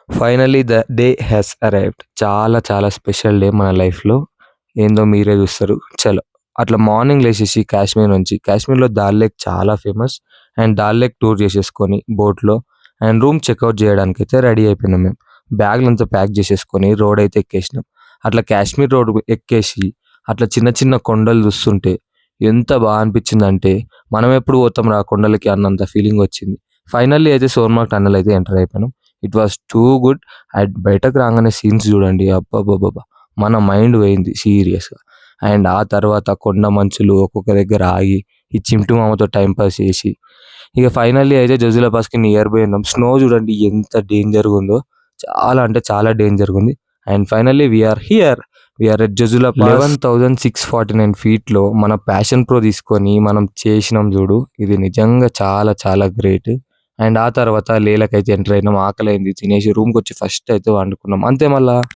Finally the day has arrived. చాలా చాలా special day మన లైఫ్‌లో. ఏందో మీరే జూస్తారు. చలో అట్లా మార్నింగ్ లేసేసి కాశ్మీర్‌లో దాల్ లేక్ చాలా famous. And dal lake tour చేసేసుకొని బోట్‌లో అండ్ రూమ్ చెక్‌ఔట్ జేయడానికైతే రెడీ అయిపోయినాం మేము. బ్యాగులంతా ప్యాక్ జేసేసుకొని రోడ్ అయితే ఎక్కేసినాం. అట్లా కాశ్మీర్ రోడ్ ఎక్కేసి అట్లా చిన్న చిన్న కొండలు చూస్తుంటే ఎంత అనిపించిందంటే మనం ఎప్పుడు పోతాంరా ఆ కొండలకి అన్నంత ఫీలింగ్ వచ్చింది. ఫైనల్లీ అయితే సోన్మార్గ్ టన్నెల్ అయితే ఎంటర్ అయిపోయినాం. It was too good. And బయటకు రాగానే సీన్స్ చూడండి. అబ్బబ్బబ్బబ్బా! మన మైండ్ పోయింది సీరియస్‌గా. అండ్ ఆ తర్వాత కొండ మంచులు ఒక్కొక్క దగ్గర ఆగి, ఈ చింటూ మామతో టైమ్ పాస్ చేసి, ఇక ఫైనల్లీ అయితే జోజిలా పాస్‌కి నియర్ బై ఉన్నాం. స్నో చూడండి ఎంత డేంజర్‌గా ఉందో. చాలా అంటే చాలా డేంజర్‌గా ఉంది. And finally we are here. We are at Zojila pass. 11,649 ఫీట్‌లో మన ప్యాషన్ ప్రో తీసుకొని మనం చేసినాం చూడు. ఇది నిజంగా చాలా చాలా గ్రేట్. అండ్ ఆ తర్వాత లేహ్‌లకైతే ఎంటర్ అయినాం. ఆకలైంది తినేసి రూమ్‌కొచ్చి ఫస్ట్ అయితే వండుకున్నాం. అంతే మళ్ళా.